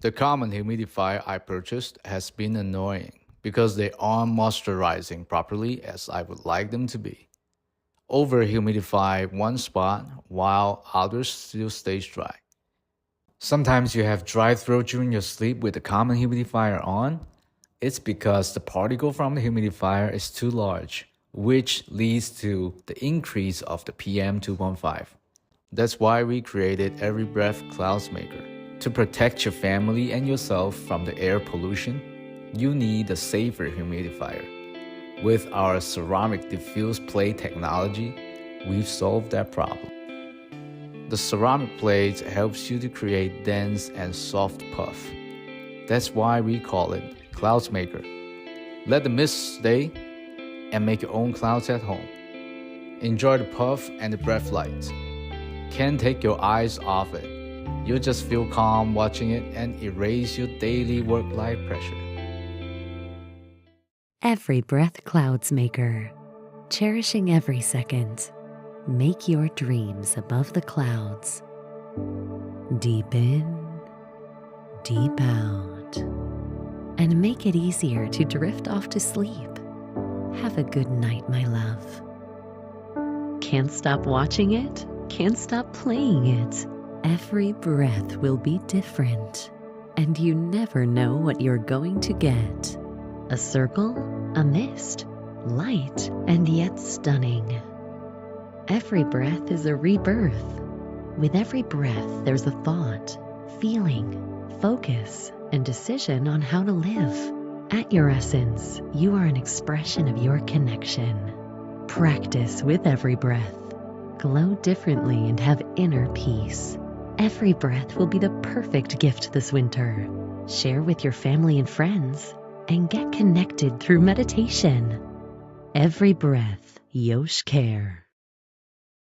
The common humidifier I purchased has been annoying because they aren't moisturizing properly as I would like them to be. Over humidify one spot while others still stays dry. Sometimes you have dry throat during your sleep with the common humidifier on. It's because the particle from the humidifier is too large, which leads to the increase of the PM2.5. That's why we created Every Breath Clouds Maker. To protect your family and yourself from the air pollution, you need a safer humidifier. With our ceramic diffuse plate technology, we've solved that problem. The ceramic plate helps you to create dense and soft puff. That's why we call it Clouds Maker. Let the mist stay and make your own clouds at home. Enjoy the puff and the breath light. Can't take your eyes off it. You'll just feel calm watching it and erase your daily work-life pressure. Every Breath Clouds Maker. Cherishing every second. Make your dreams above the clouds. Deep in, deep out. And make it easier to drift off to sleep. Have a good night, my love. Can't stop watching it? Can't stop playing it? Every breath will be different, and you never know what you're going to get. A circle, a mist, light, and yet stunning. Every breath is a rebirth. With every breath, there's a thought, feeling, focus, and decision on how to live. At your essence, you are an expression of your connection. Practice with every breath. Glow differently and have inner peace. Every breath will be the perfect gift this winter. Share with your family and friends and get connected through meditation. Every breath, YOSH Care.